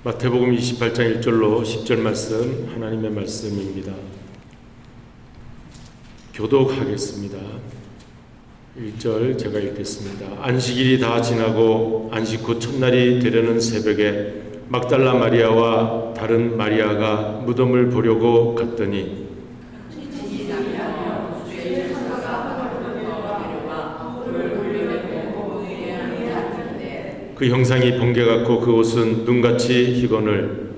마태복음 28장 1절로 10절 말씀 하나님의 말씀입니다. 교독하겠습니다. 1절 제가 읽겠습니다. 안식일이 다 지나고 안식 후 첫날이 되려는 새벽에 막달라 마리아와 다른 마리아가 무덤을 보려고 갔더니 그 형상이 번개 같고 그 옷은 눈같이 희거늘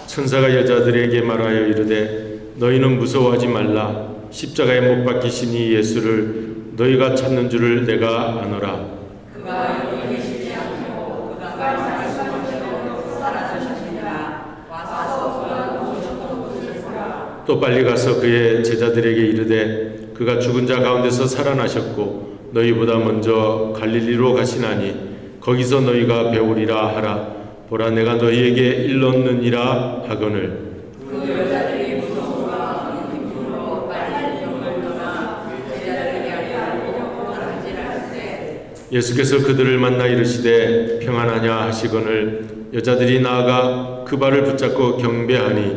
천사가 여자들에게 말하여 이르되 너희는 무서워하지 말라. 십자가에 못 박히신 이 예수를 너희가 찾는 줄을 내가 아노라. 그가 여기 계시지 않고 그가 말씀하시고 살아나셨느니라. 와서 그가 오셨던 곳을 보라. 또 빨리 가서 그의 제자들에게 이르되 그가 죽은 자 가운데서 살아나셨고 너희보다 먼저 갈릴리로 가시나니 거기서 너희가 배우리라 하라. 보라 내가 너희에게 일렀느니라 하거늘 그 여자들이 무서워가 기쁨으로 빨리 영을 떠나 제자들에게 알리려고 가라지를 때 예수께서 그들을 만나 이르시되 평안하냐 하시거늘 여자들이 나아가 그 발을 붙잡고 경배하니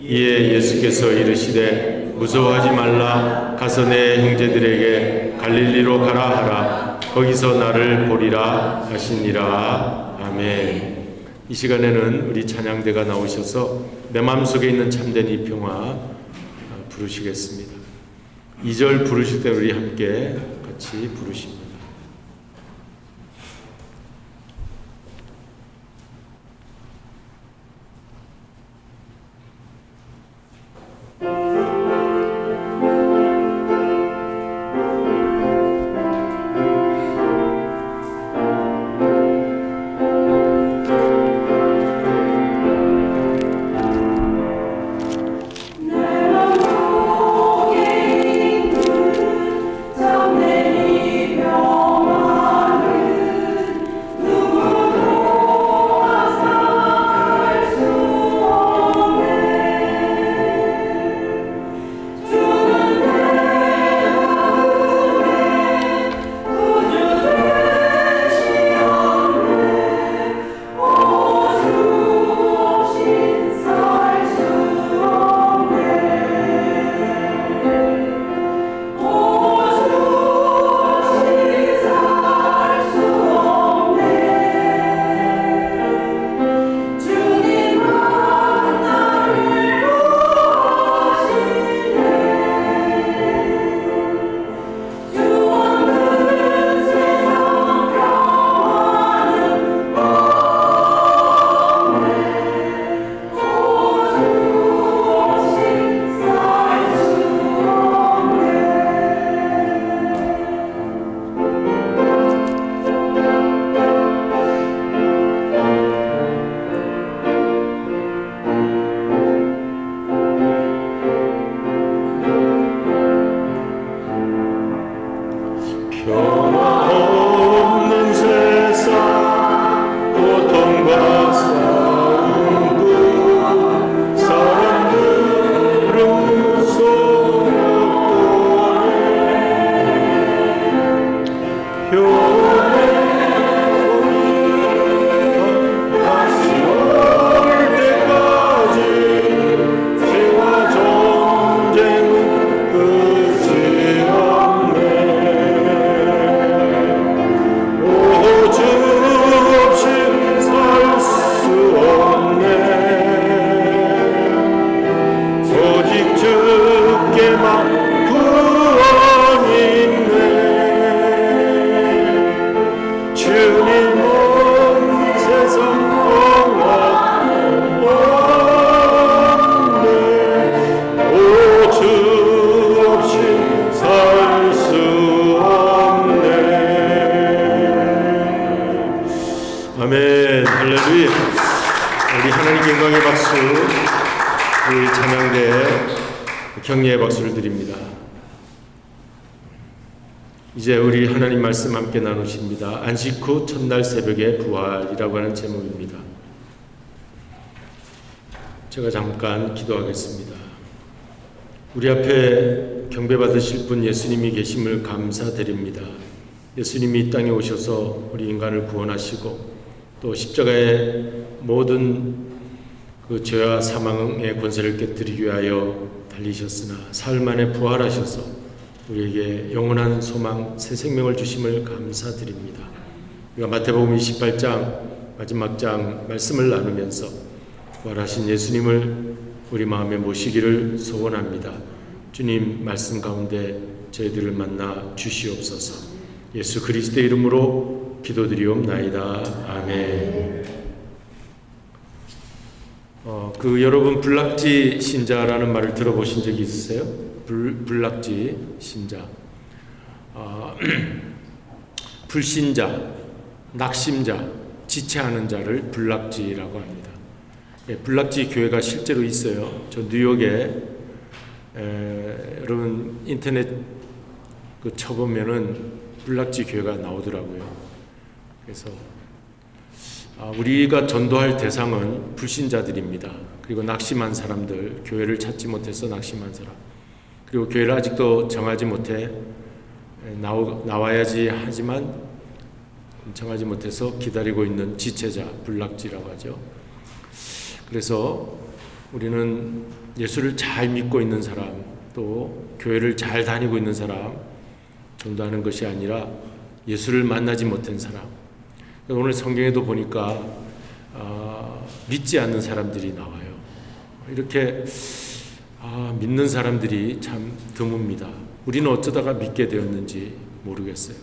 이에 예수께서 이르시되 무서워하지 말라. 가서 내 형제들에게 갈릴리로 가라 하라. 거기서 나를 보리라 하시니라. 아멘. 이 시간에는 우리 찬양대가 나오셔서 내 마음속에 있는 참된 이 평화 부르시겠습니다. 2절 부르실 때 우리 함께 같이 부르십니다. 아멘. 할렐루야. 우리 하나님 영광의 박수, 우리 찬양대에 격려의 박수를 드립니다. 이제 우리 하나님 말씀 함께 나누십니다. 안식 후 첫날 새벽의 부활이라고 하는 제목입니다. 제가 잠깐 기도하겠습니다. 우리 앞에 경배받으실 분 예수님이 계심을 감사드립니다. 예수님이 이 땅에 오셔서 우리 인간을 구원하시고 또 십자가의 모든 그 죄와 사망의 권세를 깨뜨리기 위하여 달리셨으나 사흘 만에 부활하셔서 우리에게 영원한 소망, 새 생명을 주심을 감사드립니다. 우리가 마태복음 28장 마지막 장 말씀을 나누면서 부활하신 예수님을 우리 마음에 모시기를 소원합니다. 주님 말씀 가운데 저희들을 만나 주시옵소서. 예수 그리스도의 이름으로 기도드리옵나이다. 아멘. 여러분 불락지 신자라는 말을 들어보신 적이 있으세요? 불락지 신자. 불신자, 낙심자, 지체하는 자를 불락지라고 합니다. 불락지 교회가 실제로 있어요. 저 뉴욕에 여러분 인터넷 쳐보면은 불락지 교회가 나오더라고요. 그래서 우리가 전도할 대상은 불신자들입니다. 그리고 낙심한 사람들, 교회를 찾지 못해서 낙심한 사람, 그리고 교회를 아직도 정하지 못해 나와야지 하지만 정하지 못해서 기다리고 있는 지체자, 불락지라고 하죠. 그래서 우리는 예수를 잘 믿고 있는 사람, 또 교회를 잘 다니고 있는 사람 전도하는 것이 아니라 예수를 만나지 못한 사람. 오늘 성경에도 보니까 믿지 않는 사람들이 나와요. 이렇게 믿는 사람들이 참 드뭅니다. 우리는 어쩌다가 믿게 되었는지 모르겠어요.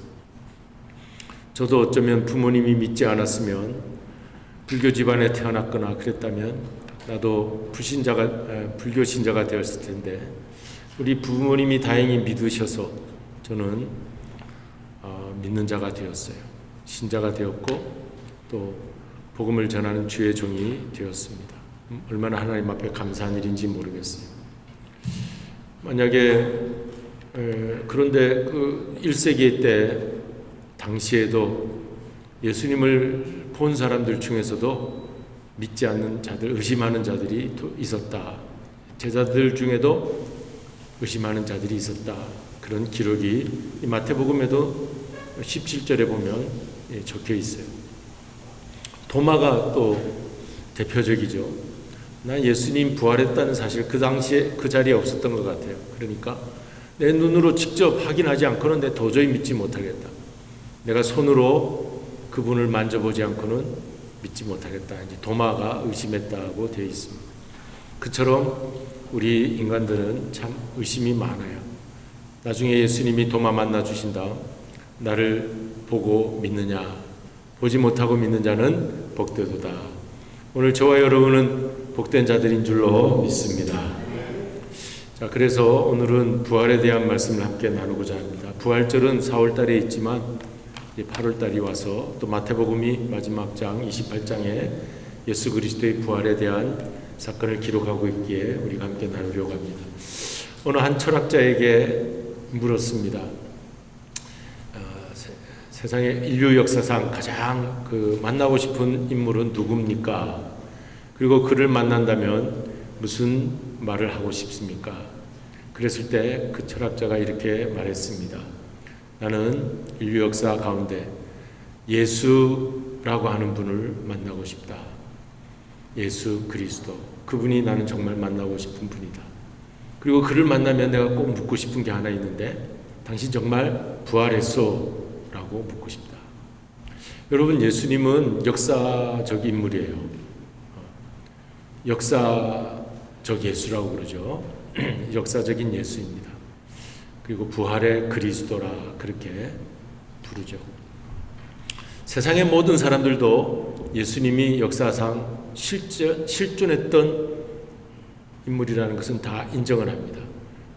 저도 어쩌면 부모님이 믿지 않았으면 불교 집안에 태어났거나 그랬다면 나도 불교 신자가 되었을 텐데 우리 부모님이 다행히 믿으셔서 저는 믿는 자가 되었어요. 신자가 되었고 또 복음을 전하는 주의 종이 되었습니다. 얼마나 하나님 앞에 감사한 일인지 모르겠어요. 만약에 그런데 그 1세기 때 당시에도 예수님을 본 사람들 중에서도 믿지 않는 자들, 의심하는 자들이 있었다. 제자들 중에도 의심하는 자들이 있었다. 그런 기록이 마태복음에도 17절에 보면 적혀 있어요. 도마가 또 대표적이죠. 난 예수님 부활했다는 사실 그 당시에 그 자리에 없었던 것 같아요. 그러니까 내 눈으로 직접 확인하지 않고는 내 도저히 믿지 못하겠다. 내가 손으로 그분을 만져보지 않고는 믿지 못하겠다. 이제 도마가 의심했다고 되어 있습니다. 그처럼 우리 인간들은 참 의심이 많아요. 나중에 예수님이 도마 만나 주신 다음 나를 보고 믿느냐, 보지 못하고 믿는 자는 복되도다. 오늘 저와 여러분은 복된 자들인 줄로 믿습니다. 자, 그래서 오늘은 부활에 대한 말씀을 함께 나누고자 합니다. 부활절은 4월달에 있지만 8월달이 와서 또 마태복음이 마지막 장 28장에 예수 그리스도의 부활에 대한 사건을 기록하고 있기에 우리가 함께 나누려고 합니다. 어느 한 철학자에게 물었습니다. 세상의 인류 역사상 가장 만나고 싶은 인물은 누굽니까? 그리고 그를 만난다면 무슨 말을 하고 싶습니까? 그랬을 때 그 철학자가 이렇게 말했습니다. 나는 인류 역사 가운데 예수라고 하는 분을 만나고 싶다. 예수 그리스도. 그분이 나는 정말 만나고 싶은 분이다. 그리고 그를 만나면 내가 꼭 묻고 싶은 게 하나 있는데 당신 정말 부활했소? 라고 묻고 싶다. 여러분, 예수님은 역사적 인물이에요. 역사적 예수라고 그러죠. 역사적인 예수입니다. 그리고 부활의 그리스도라 그렇게 부르죠. 세상의 모든 사람들도 예수님이 역사상 실존했던 인물이라는 것은 다 인정을 합니다.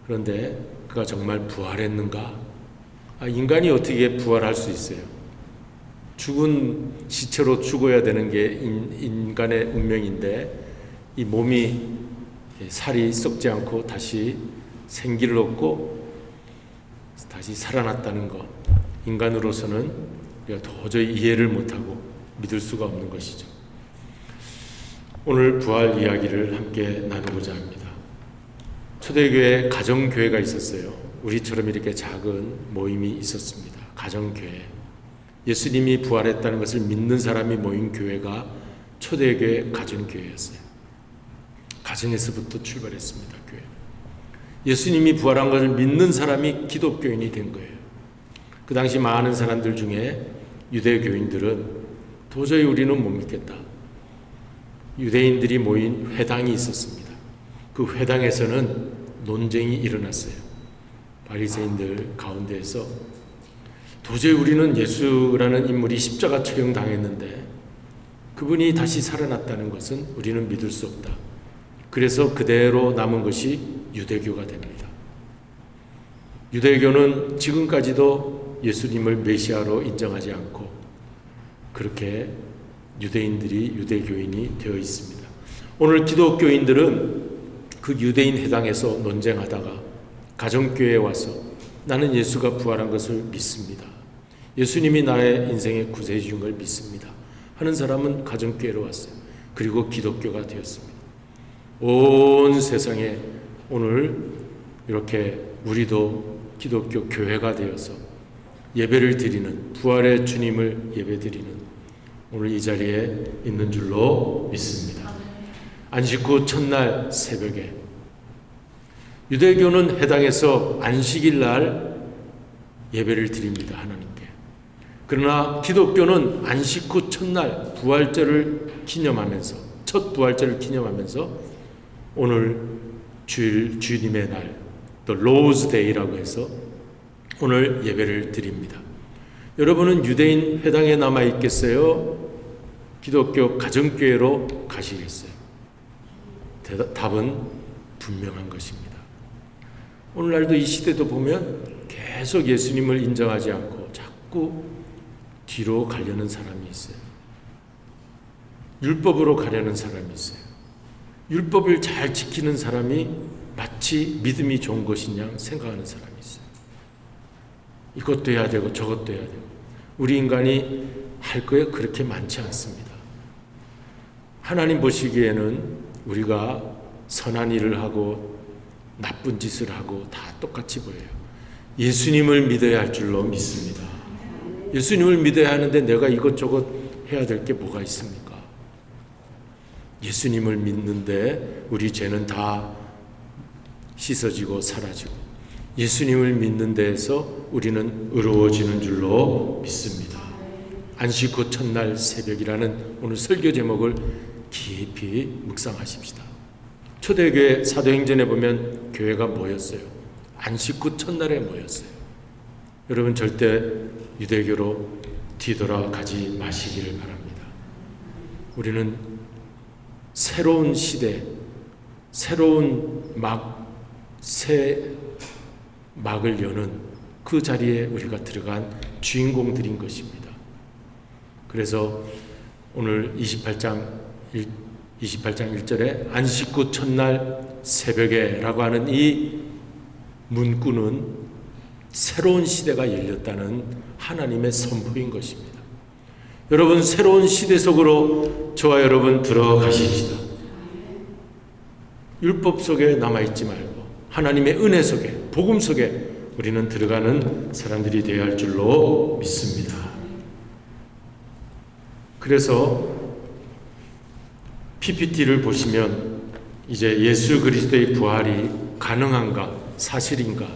그런데 그가 정말 부활했는가? 인간이 어떻게 부활할 수 있어요? 죽은 시체로 죽어야 되는 게 인간의 운명인데 이 몸이 살이 썩지 않고 다시 생기를 얻고 다시 살아났다는 것, 인간으로서는 우리가 도저히 이해를 못하고 믿을 수가 없는 것이죠. 오늘 부활 이야기를 함께 나누고자 합니다. 초대교회 가정교회가 있었어요. 우리처럼 이렇게 작은 모임이 있었습니다. 가정교회. 예수님이 부활했다는 것을 믿는 사람이 모인 교회가 초대교회 가정교회였어요. 가정에서부터 출발했습니다. 교회. 예수님이 부활한 것을 믿는 사람이 기독교인이 된 거예요. 그 당시 많은 사람들 중에 유대교인들은 도저히 우리는 못 믿겠다. 유대인들이 모인 회당이 있었습니다. 그 회당에서는 논쟁이 일어났어요. 바리새인들 가운데에서 도저히 우리는 예수라는 인물이 십자가 처형당했는데 그분이 다시 살아났다는 것은 우리는 믿을 수 없다. 그래서 그대로 남은 것이 유대교가 됩니다. 유대교는 지금까지도 예수님을 메시아로 인정하지 않고 그렇게 유대인들이 유대교인이 되어 있습니다. 오늘 기독교인들은 그 유대인 회당에서 논쟁하다가 가정교회에 와서 나는 예수가 부활한 것을 믿습니다. 예수님이 나의 인생의 구세주인 걸 믿습니다. 하는 사람은 가정교회로 왔어요. 그리고 기독교가 되었습니다. 온 세상에 오늘 이렇게 우리도 기독교 교회가 되어서 예배를 드리는 부활의 주님을 예배드리는 오늘 이 자리에 있는 줄로 믿습니다. 안식 후 첫날 새벽에 유대교는 회당에서 안식일 날 예배를 드립니다. 하나님께. 그러나 기독교는 안식 후 첫날 부활절을 기념하면서 첫 부활절을 기념하면서 오늘 주님의 날 The Lord's Day라고 해서 오늘 예배를 드립니다. 여러분은 유대인 회당에 남아 있겠어요? 기독교 가정교회로 가시겠어요? 답은 분명한 것입니다. 오늘날도 이 시대도 보면 계속 예수님을 인정하지 않고 자꾸 뒤로 가려는 사람이 있어요. 율법으로 가려는 사람이 있어요. 율법을 잘 지키는 사람이 마치 믿음이 좋은 것이냐 생각하는 사람이 있어요. 이것도 해야 되고 저것도 해야 되고 우리 인간이 할 거에 그렇게 많지 않습니다. 하나님 보시기에는 우리가 선한 일을 하고 나쁜 짓을 하고 다 똑같이 보여요. 예수님을 믿어야 할 줄로 믿습니다. 예수님을 믿어야 하는데 내가 이것저것 해야 될 게 뭐가 있습니까? 예수님을 믿는데 우리 죄는 다 씻어지고 사라지고 예수님을 믿는 데에서 우리는 의로워지는 줄로 믿습니다. 안식 후 첫날 새벽이라는 오늘 설교 제목을 깊이 묵상하십시다. 초대교회 사도행전에 보면 교회가 모였어요. 안식 후 첫날에 모였어요. 여러분 절대 유대교로 뒤돌아가지 마시기를 바랍니다. 우리는 새로운 시대, 새로운 새 막을 여는 그 자리에 우리가 들어간 주인공들인 것입니다. 그래서 오늘 28장 1절에 안식 후 첫날 새벽에 라고 하는 이 문구는 새로운 시대가 열렸다는 하나님의 선포인 것입니다. 여러분 새로운 시대 속으로 저와 여러분 들어가십시다. 율법 속에 남아있지 말고 하나님의 은혜 속에 복음 속에 우리는 들어가는 사람들이 되어야 할 줄로 믿습니다. 그래서 PPT를 보시면 이제 예수 그리스도의 부활이 가능한가, 사실인가,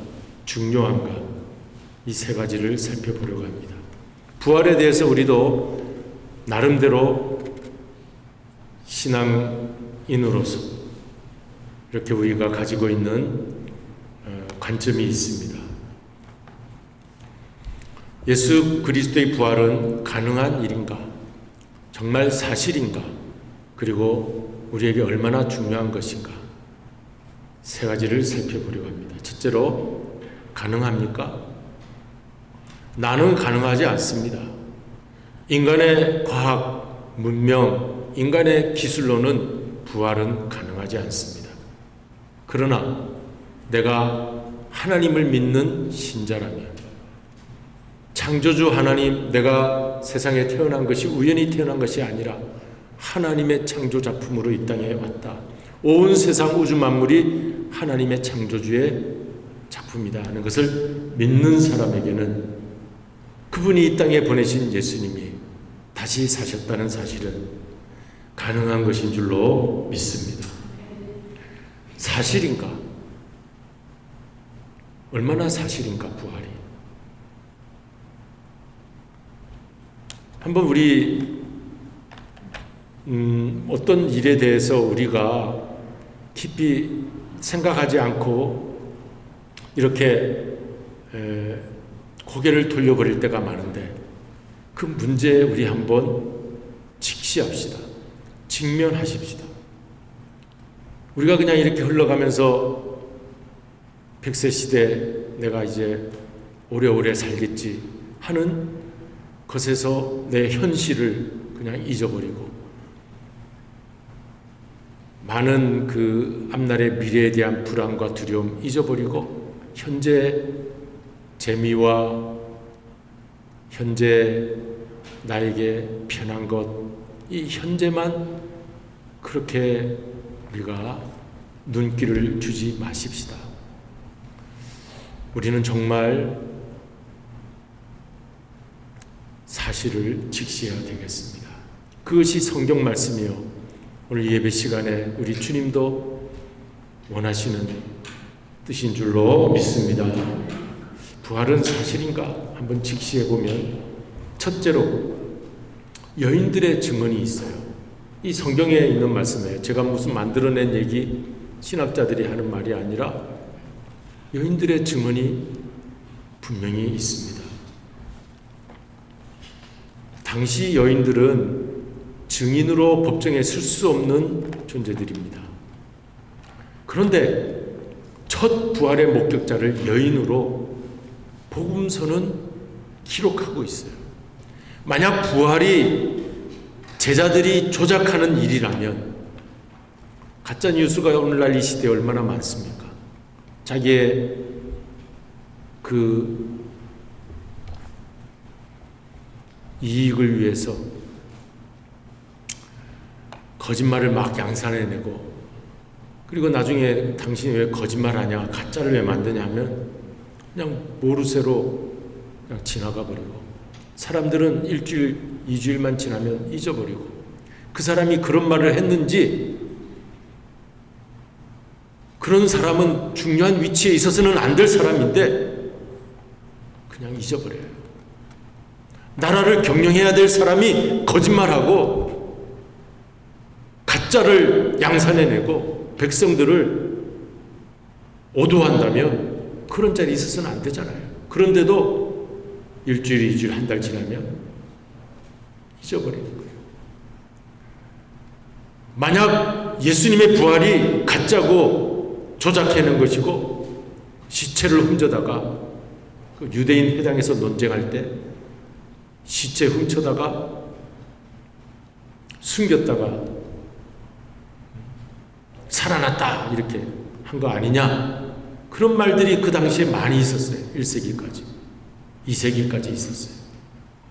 중요한가 이 세 가지를 살펴보려고 합니다. 부활에 대해서 우리도 나름대로 신앙인으로서 이렇게 우리가 가지고 있는 관점이 있습니다. 예수 그리스도의 부활은 가능한 일인가? 정말 사실인가? 그리고 우리에게 얼마나 중요한 것인가? 세 가지를 살펴보려고 합니다. 첫째로 가능합니까? 나는 가능하지 않습니다. 인간의 과학, 문명, 인간의 기술로는 부활은 가능하지 않습니다. 그러나 내가 하나님을 믿는 신자라면 창조주 하나님, 내가 세상에 태어난 것이 우연히 태어난 것이 아니라 하나님의 창조 작품으로 이 땅에 왔다. 온 세상 우주 만물이 하나님의 창조주의 작품이다 하는 것을 믿는 사람에게는 그분이 이 땅에 보내신 예수님이 다시 사셨다는 사실은 가능한 것인 줄로 믿습니다. 사실인가? 얼마나 사실인가, 부활이. 한번 우리 어떤 일에 대해서 우리가 깊이 생각하지 않고 이렇게 고개를 돌려버릴 때가 많은데, 그 문제에 우리 한번 직시합시다. 직면하십시다. 우리가 그냥 이렇게 흘러가면서 100세 시대 내가 이제 오래오래 살겠지 하는 것에서 내 현실을 그냥 잊어버리고, 많은 그 앞날의 미래에 대한 불안과 두려움 잊어버리고, 현재 재미와 현재 나에게 편한 것, 이 현재만 그렇게 우리가 눈길을 주지 마십시다. 우리는 정말 사실을 직시해야 되겠습니다. 그것이 성경 말씀이요, 오늘 예배 시간에 우리 주님도 원하시는 뜻인 줄로 믿습니다. 부활은 사실인가? 한번 직시해 보면, 첫째로 여인들의 증언이 있어요. 이 성경에 있는 말씀이에요. 제가 무슨 만들어낸 얘기, 신학자들이 하는 말이 아니라 여인들의 증언이 분명히 있습니다. 당시 여인들은 증인으로 법정에 설 수 없는 존재들입니다. 그런데 첫 부활의 목격자를 여인으로 복음서는 기록하고 있어요. 만약 부활이 제자들이 조작하는 일이라면, 가짜 뉴스가 오늘날 이 시대에 얼마나 많습니까? 자기의 그 이익을 위해서 거짓말을 막 양산해내고, 그리고 나중에 당신이 왜 거짓말하냐, 가짜를 왜 만드냐면 그냥 모르쇠로 그냥 지나가 버리고, 사람들은 일주일, 2주일만 지나면 잊어버리고, 그 사람이 그런 말을 했는지, 그런 사람은 중요한 위치에 있어서는 안 될 사람인데 그냥 잊어버려요. 나라를 경영해야 될 사람이 거짓말하고 가짜를 양산해내고 백성들을 오도한다면 그런 자리에 있어서는 안 되잖아요. 그런데도 일주일, 2주일, 한 달 지나면 잊어버리는 거예요. 만약 예수님의 부활이 가짜고 조작해낸 것이고, 시체를 훔쳐다가 그 유대인 회당에서 논쟁할 때 시체 훔쳐다가 숨겼다가 살아났다 이렇게 한 거 아니냐, 그런 말들이 그 당시에 많이 있었어요. 1세기까지 2세기까지 있었어요.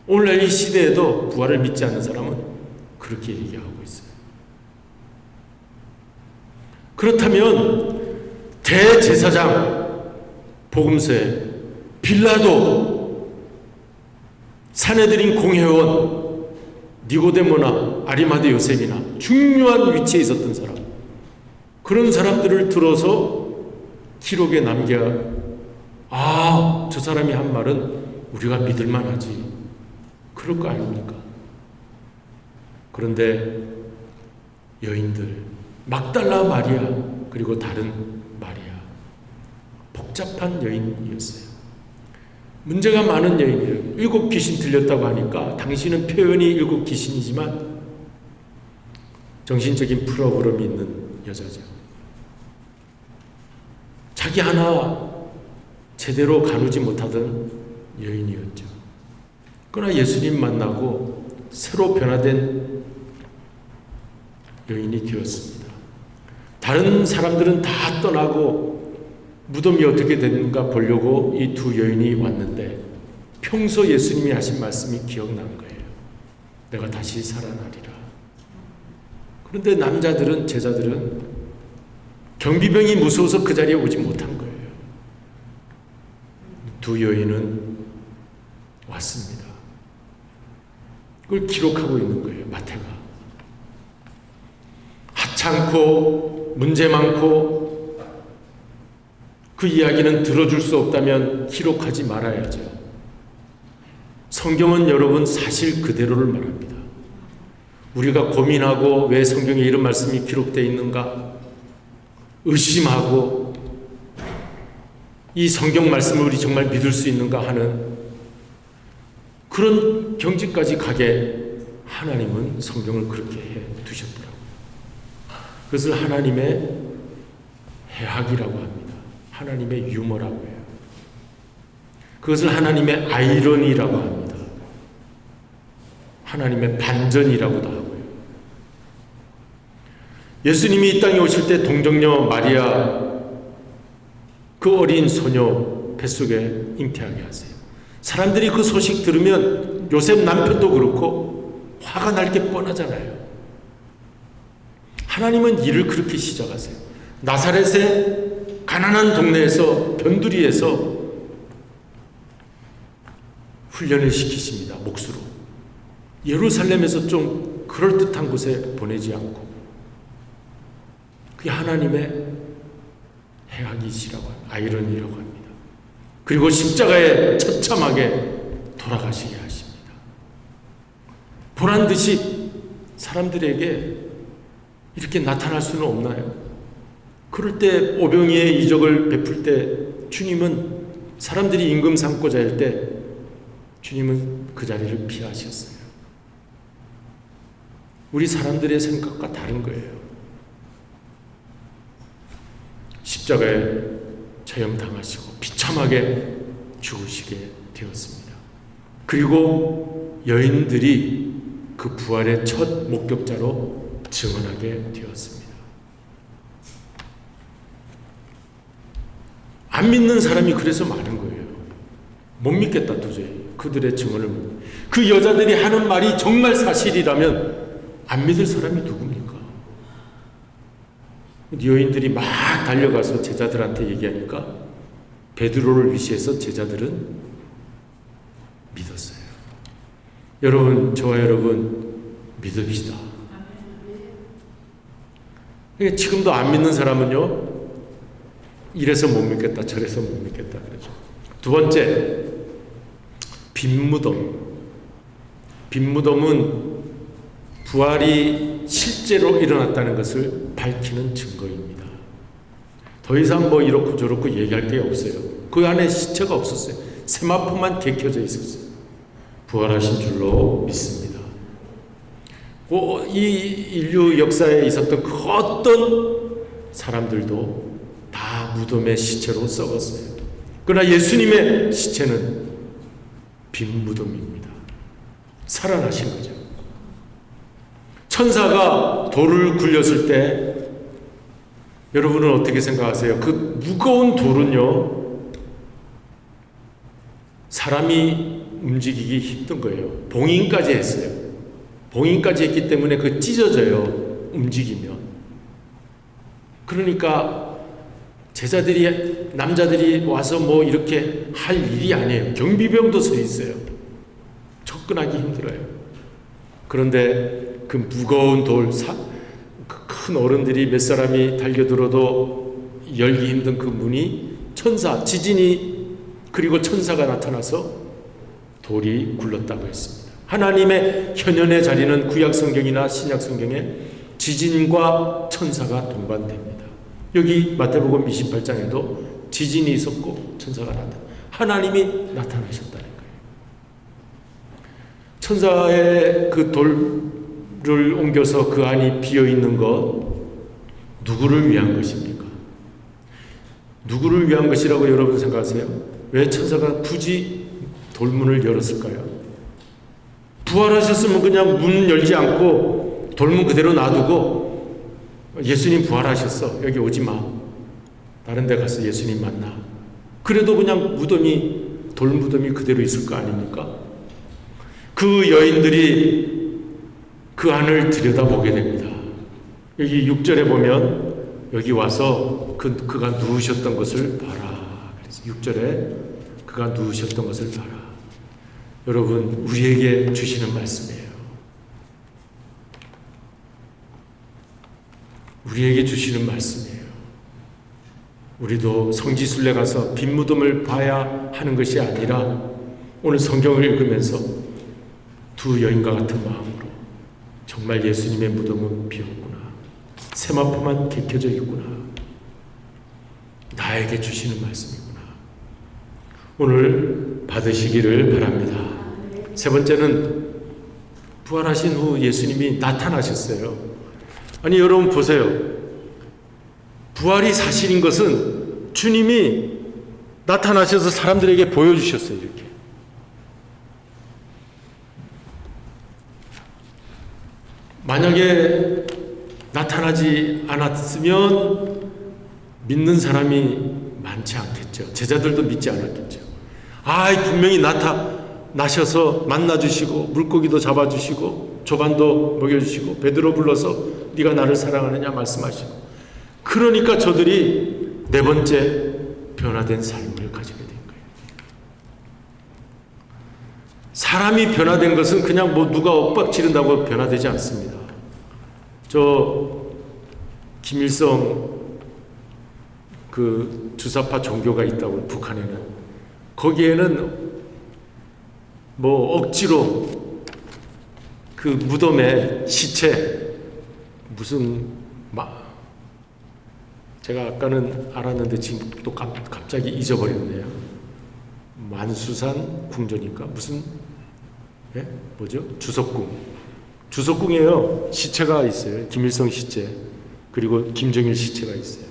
오늘날 이 시대에도 부활을 믿지 않는 사람은 그렇게 얘기하고 있어요. 그렇다면 대제사장 복음서에 빌라도, 산헤드린 공회원 니고데모나 아리마대 요셉이나 중요한 위치에 있었던 사람, 그런 사람들을 들어서 기록에 남겨야, 아, 저 사람이 한 말은 우리가 믿을 만하지, 그럴 거 아닙니까? 그런데 여인들, 막달라 마리아, 그리고 다른 마리아, 복잡한 여인이었어요. 문제가 많은 여인이에요. 7 귀신 들렸다고 하니까 당신은 표현이 7 귀신이지만 정신적인 프로그램이 있는 여자죠. 자기 하나 제대로 가누지 못하던 여인이었죠. 그러나 예수님 만나고 새로 변화된 여인이 되었습니다. 다른 사람들은 다 떠나고 무덤이 어떻게 됐는가 보려고 이 두 여인이 왔는데, 평소 예수님이 하신 말씀이 기억난 거예요. 내가 다시 살아나리라. 그런데 남자들은, 제자들은 경비병이 무서워서 그 자리에 오지 못한 거예요. 두 여인은 왔습니다. 그걸 기록하고 있는 거예요, 마태가. 하찮고 문제 많고 그 이야기는 들어줄 수 없다면 기록하지 말아야죠. 성경은 여러분 사실 그대로를 말합니다. 우리가 고민하고 왜 성경에 이런 말씀이 기록되어 있는가 의심하고 이 성경 말씀을 우리 정말 믿을 수 있는가 하는 그런 경지까지 가게 하나님은 성경을 그렇게 해 두셨더라고요. 그것을 하나님의 해학이라고 합니다. 하나님의 유머라고 해요. 그것을 하나님의 아이러니라고 합니다. 하나님의 반전이라고도 하고요. 예수님이 이 땅에 오실 때 동정녀 마리아 그 어린 소녀 뱃속에 잉태하게 하세요. 사람들이 그 소식 들으면 요셉 남편도 그렇고 화가 날 게 뻔하잖아요. 하나님은 일을 그렇게 시작하세요. 나사렛의 가난한 동네에서 변두리에서 훈련을 시키십니다. 몫으로. 예루살렘에서 좀 그럴듯한 곳에 보내지 않고 그게 하나님의 해학이시라고 합니다. 아이러니라고 합니다. 그리고 십자가에 처참하게 돌아가시게 하십니다. 보란듯이 사람들에게 이렇게 나타날 수는 없나요? 그럴 때 오병이의 이적을 베풀 때 주님은 사람들이 임금 삼고자 할 때 주님은 그 자리를 피하셨어요. 우리 사람들의 생각과 다른 거예요. 십자가에 처형당하시고 비참하게 죽으시게 되었습니다. 그리고 여인들이 그 부활의 첫 목격자로 증언하게 되었습니다. 안 믿는 사람이 그래서 많은 거예요. 못 믿겠다 도저히. 그들의 증언을 그 여자들이 하는 말이 정말 사실이라면 안 믿을 사람이 누굽니까? 여인들이 막 달려가서 제자들한테 얘기하니까 베드로를 위시해서 제자들은 믿었어요. 여러분, 저와 여러분 믿읍시다. 지금도 안 믿는 사람은요, 이래서 못 믿겠다, 저래서 못 믿겠다 그러죠. 두 번째, 빈무덤. 빈무덤은 부활이 실제로 일어났다는 것을 밝히는 증거입니다. 더 이상 뭐 이렇고 저렇고 얘기할 게 없어요. 그 안에 시체가 없었어요. 세마포만 개켜져 있었어요. 부활하신 줄로 믿습니다. 이 인류 역사에 있었던 그 어떤 사람들도 다 무덤의 시체로 썩었어요. 그러나 예수님의 시체는 빈 무덤입니다. 살아나신 거죠. 천사가 돌을 굴렸을 때 여러분은 어떻게 생각하세요? 그 무거운 돌은요, 사람이 움직이기 힘든 거예요. 봉인까지 했어요. 봉인까지 했기 때문에 그 찢어져요, 움직이면. 그러니까 제자들이, 남자들이 와서 뭐 이렇게 할 일이 아니에요. 경비병도 서 있어요. 접근하기 힘들어요. 그런데 그 무거운 돌, 큰 어른들이 몇 사람이 달려들어도 열기 힘든 그 문이 지진이 그리고 천사가 나타나서 돌이 굴렀다고 했습니다. 하나님의 현현의 자리는 구약 성경이나 신약 성경에 지진과 천사가 동반됩니다. 여기 마태복음 28장에도 지진이 있었고 천사가 하나님이 나타나셨다는 거예요. 천사의 그 돌을 옮겨서 그 안이 비어있는 것, 누구를 위한 것입니까? 누구를 위한 것이라고 여러분 생각하세요? 왜 천사가 굳이 돌문을 열었을까요? 부활하셨으면 그냥 문 열지 않고 돌문 그대로 놔두고 예수님 부활하셨어, 여기 오지 마, 다른 데 가서 예수님 만나, 그래도 그냥 돌무덤이 그대로 있을 거 아닙니까? 그 여인들이 그 안을 들여다보게 됩니다. 여기 6절에 보면 여기 와서 그가 누우셨던 것을 봐라. 그래서 6절에 그가 누우셨던 것을 봐라. 여러분, 우리에게 주시는 말씀이에요. 우리에게 주시는 말씀이에요. 우리도 성지순례 가서 빈 무덤을 봐야 하는 것이 아니라 오늘 성경을 읽으면서 두 여인과 같은 마음으로 정말 예수님의 무덤은 비었구나, 세마포만 개켜져 있구나, 나에게 주시는 말씀이구나, 오늘 받으시기를 바랍니다. 세 번째는 부활하신 후 예수님이 나타나셨어요. 아니 여러분 보세요. 부활이 사실인 것은 주님이 나타나셔서 사람들에게 보여주셨어요. 이렇게. 만약에 나타나지 않았으면 믿는 사람이 많지 않겠죠. 제자들도 믿지 않았겠죠. 분명히 나셔서 만나주시고 물고기도 잡아주시고 조반도 먹여주시고 베드로 불러서 네가 나를 사랑하느냐 말씀하시고, 그러니까 저들이 네 번째 변화된 삶을 가지게 된 거예요. 사람이 변화된 것은 그냥 누가 엇박 지른다고 변화되지 않습니다. 김일성 그 주사파 종교가 있다고, 북한에는. 거기에는 억지로 그 무덤에 시체 제가 아까는 알았는데 지금 또 갑자기 잊어버렸네요. 만수산 궁전이니까 주석궁이에요. 시체가 있어요. 김일성 시체, 그리고 김정일 시체가 있어요.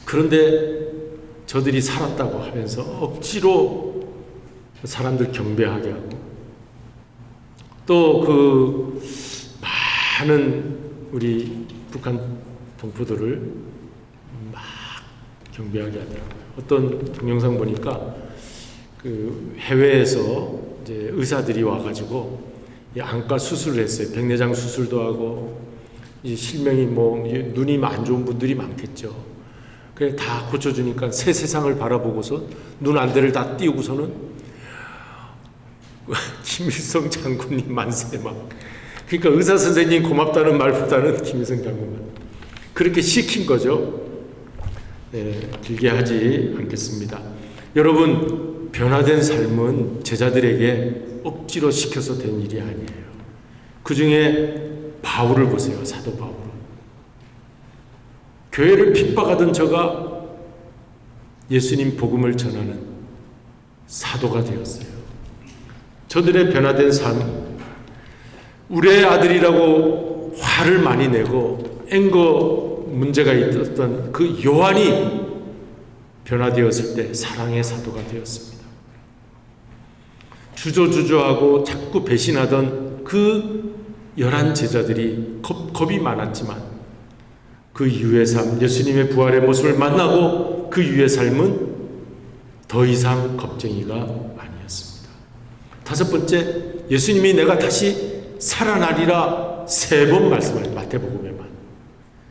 그런데 저들이 살았다고 하면서 억지로 사람들 경배하게 하고, 또 많은 우리 북한 동포들을 막 경배하게 하더라고요. 어떤 동영상 보니까 해외에서 이제 의사들이 와가지고 안과 수술을 했어요. 백내장 수술도 하고, 이제 실명이 눈이 안 좋은 분들이 많겠죠. 그래 다 고쳐주니까 새 세상을 바라보고서 눈 안대를 다 띄우고서는 김일성 장군님 만세 그러니까 의사 선생님 고맙다는 말보다는 김일성 장군만 그렇게 시킨 거죠. 길게 하지 않겠습니다. 여러분, 변화된 삶은 제자들에게 억지로 시켜서 된 일이 아니에요. 그 중에 바울을 보세요. 사도 바울. 교회를 핍박하던 저가 예수님 복음을 전하는 사도가 되었어요. 저들의 변화된 삶, 우리의 아들이라고 화를 많이 내고 앵거 문제가 있었던 그 요한이 변화되었을 때 사랑의 사도가 되었습니다. 주저주저하고 자꾸 배신하던 그 11 제자들이 겁이 많았지만 그 이후의 삶, 예수님의 부활의 모습을 만나고 그 이후의 삶은 더 이상 겁쟁이가 아니었습니다. 다섯 번째, 예수님이 내가 다시 살아나리라 3번 말씀하셨어요. 마태복음에만.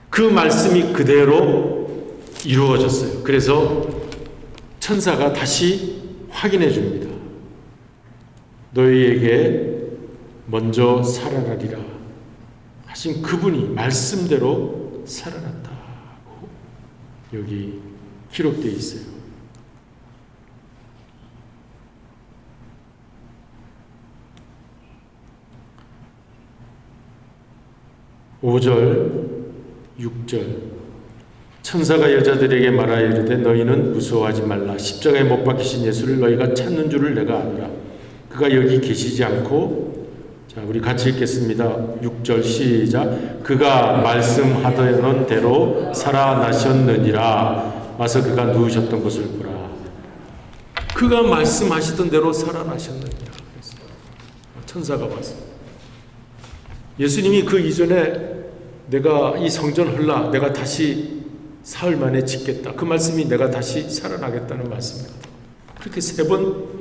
그 말씀이 그대로 이루어졌어요. 그래서 천사가 다시 확인해 줍니다. 너희에게 먼저 살아나리라 하신 그분이 말씀대로 살아났다고 여기 기록되어 있어요. (5절) (6절) 천사가 여자들에게 말하여 이르되 너희는 무서워하지 말라. 십자가에 못 박히신 예수를 너희가 찾는 줄을 내가 아노라. 그가 여기 계시지 않고, 자, 우리 같이 읽겠습니다. 6절 시작. 그가 말씀하던 대로 살아나셨느니라. 와서 그가 누우셨던 곳을 보라. 그가 말씀하시던 대로 살아나셨느니라. 천사가 와서 예수님이 그 이전에 내가 이 성전 헐라 내가 다시 사흘 만에 짓겠다. 그 말씀이 내가 다시 살아나겠다는 말씀입니다. 그렇게 3번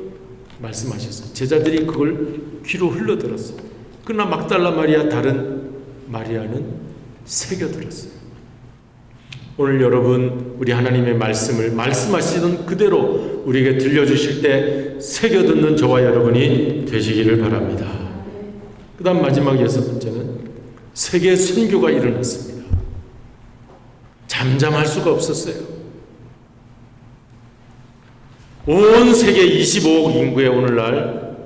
말씀하셨어요. 제자들이 그걸 귀로 흘러들었어요. 그러나 막달라 마리아 다른 마리아는 새겨들었어요. 오늘 여러분, 우리 하나님의 말씀을 말씀하시던 그대로 우리에게 들려주실 때 새겨듣는 저와 여러분이 되시기를 바랍니다. 그 다음 마지막 6번째는 세계 선교가 일어났습니다. 잠잠할 수가 없었어요. 온 세계 25억 인구의 오늘날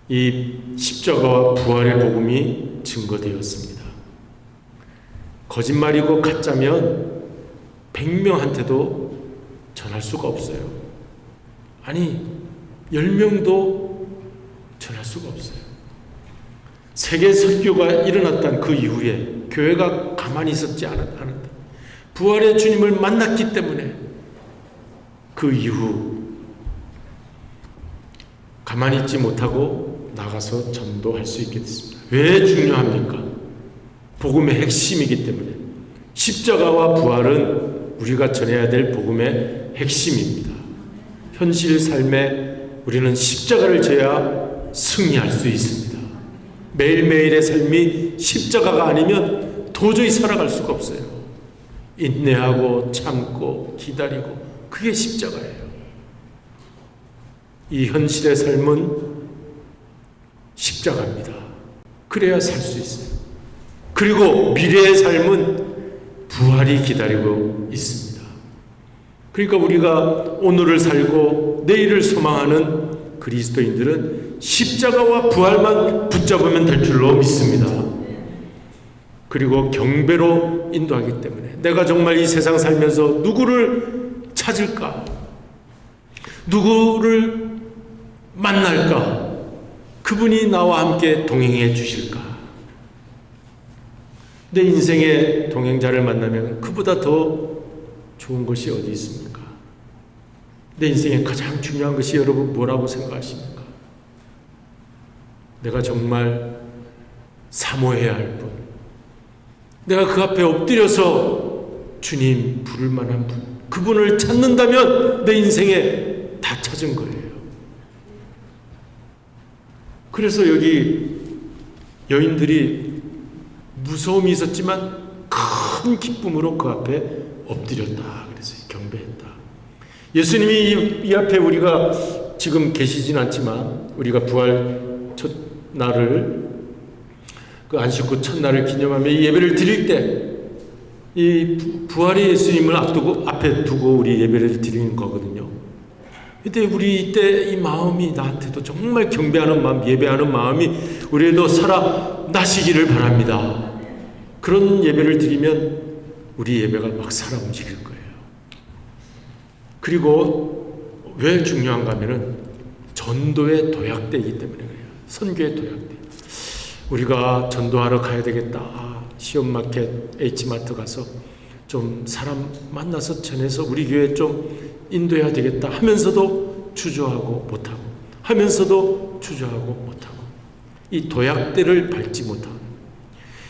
이 십자가와 부활의 복음이 증거되었습니다. 거짓말이고 가짜면 100명한테도 전할 수가 없어요. 아니 10명도 전할 수가 없어요. 세계 선교가 일어났던 그 이후에 교회가 가만히 있었지 않았다. 부활의 주님을 만났기 때문에 그 이후 가만히 있지 못하고 나가서 전도할 수 있게 됐습니다. 왜 중요합니까? 복음의 핵심이기 때문에. 십자가와 부활은 우리가 전해야 될 복음의 핵심입니다. 현실 삶에 우리는 십자가를 져야 승리할 수 있습니다. 매일매일의 삶이 십자가가 아니면 도저히 살아갈 수가 없어요. 인내하고 참고 기다리고 그게 십자가예요. 이 현실의 삶은 십자가입니다. 그래야 살 수 있어요. 그리고 미래의 삶은 부활이 기다리고 있습니다. 그러니까 우리가 오늘을 살고 내일을 소망하는 그리스도인들은 십자가와 부활만 붙잡으면 될 줄로 믿습니다. 그리고 경배로 인도하기 때문에 내가 정말 이 세상 살면서 누구를 찾을까? 누구를 만날까? 그분이 나와 함께 동행해 주실까? 내 인생의 동행자를 만나면 그보다 더 좋은 것이 어디 있습니까? 내 인생에 가장 중요한 것이 여러분 뭐라고 생각하십니까? 내가 정말 사모해야 할 분, 내가 그 앞에 엎드려서 주님 부를 만한 분, 그분을 찾는다면 내 인생에 다 찾은 거예요. 그래서 여기 여인들이 무서움이 있었지만 큰 기쁨으로 그 앞에 엎드렸다 그랬어요. 경배했다. 예수님이 이 앞에 우리가 지금 계시진 않지만 우리가 부활 첫날을 그 안식구 첫날을 기념하며 이 예배를 드릴 때 이 부활의 예수님을 앞에 두고 우리 예배를 드리는 거거든요. 근데 우리 이때 이 마음이 나한테도 정말 경배하는 마음, 예배하는 마음이 우리에도 살아나시기를 바랍니다. 그런 예배를 드리면 우리 예배가 막 살아 움직일 거예요. 그리고 왜 중요한가 하면은 전도의 도약대이기 때문에 그래요. 선교의 도약대. 우리가 전도하러 가야 되겠다. 시험마켓, H마트 가서 좀 사람 만나서 전해서 우리 교회 좀 인도해야 되겠다 하면서도 주저하고 못하고 하면서도 주저하고 못하고 이 도약대를 밟지 못하고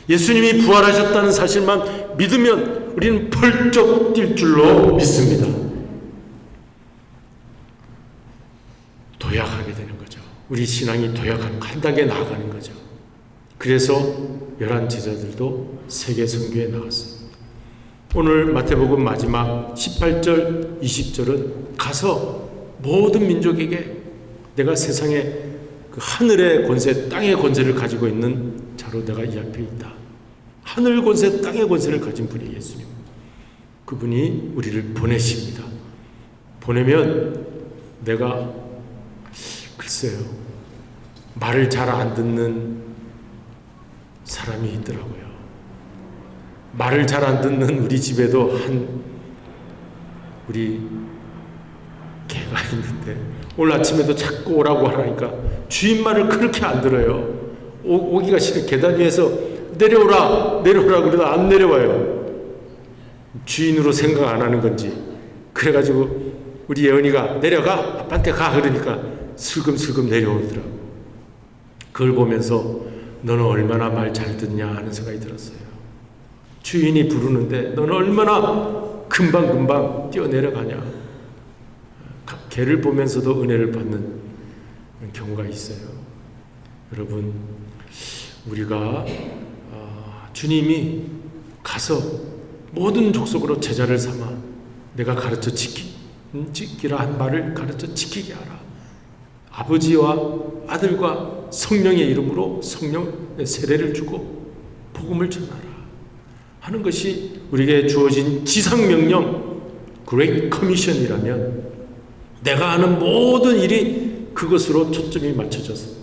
예수님이 부활하셨다는 사실만 믿으면 우리는 펄쩍 뛸 줄로 믿습니다. 도약하게 되는 거죠. 우리 신앙이 도약하는 한 단계 나아가는 거죠. 그래서 11 제자들도 세계 선교에 나갔어요. 오늘 마태복음 마지막 18절, 20절은 가서 모든 민족에게 내가 세상에 그 하늘의 권세, 땅의 권세를 가지고 있는 자로 내가 이 앞에 있다. 하늘 권세, 땅의 권세를 가진 분이 예수님. 그분이 우리를 보내십니다. 보내면 내가 글쎄요, 말을 잘 안 듣는 사람이 있더라고요. 말을 잘 안 듣는 우리 집에도 우리 개가 있는데 오늘 아침에도 자꾸 오라고 하라니까 주인 말을 그렇게 안 들어요. 오기가 싫어. 계단 위에서 내려오라 그래도 안 내려와요. 주인으로 생각 안 하는 건지. 그래가지고 우리 예언이가 내려가, 아빠한테 가 그러니까 슬금슬금 내려오더라고. 그걸 보면서 너는 얼마나 말 잘 듣냐 하는 생각이 들었어요. 주인이 부르는데 너는 얼마나 금방금방 뛰어내려가냐. 개를 보면서도 은혜를 받는 경우가 있어요. 여러분, 우리가 주님이 가서 모든 족속으로 제자를 삼아 내가 가르쳐 지키라 한 말을 가르쳐 지키게 하라. 아버지와 아들과 성령의 이름으로 성령의 세례를 주고 복음을 전하라 하는 것이 우리에게 주어진 지상명령 Great Commission이라면 내가 하는 모든 일이 그것으로 초점이 맞춰져서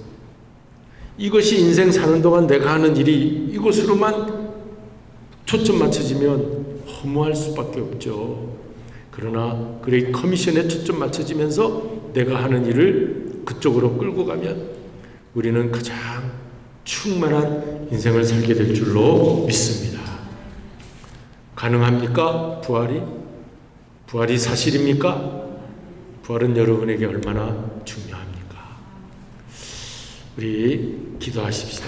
이것이 인생 사는 동안 내가 하는 일이 이것으로만 초점 맞춰지면 허무할 수밖에 없죠. 그러나 그레이트 커미션에 초점 맞춰지면서 내가 하는 일을 그쪽으로 끌고 가면 우리는 가장 충만한 인생을 살게 될 줄로 믿습니다. 가능합니까? 부활이 사실입니까? 부활은 여러분에게 얼마나 중요합니까? 우리 기도하십시다.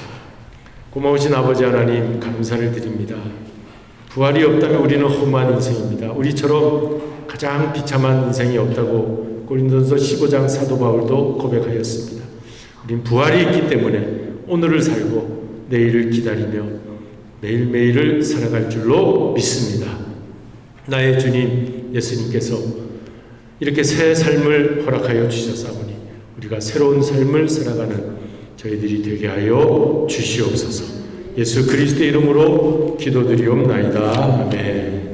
고마우신 아버지 하나님 감사를 드립니다. 부활이 없다면 우리는 허무한 인생입니다. 우리처럼 가장 비참한 인생이 없다고 고린도전서 15장 사도 바울도 고백하였습니다. 우린 부활이 있기 때문에 오늘을 살고 내일을 기다리며 매일매일을 살아갈 줄로 믿습니다. 나의 주님 예수님께서 이렇게 새 삶을 허락하여 주셨사오니 우리가 새로운 삶을 살아가는 저희들이 되게 하여 주시옵소서. 예수 그리스도의 이름으로 기도드리옵나이다. 아멘.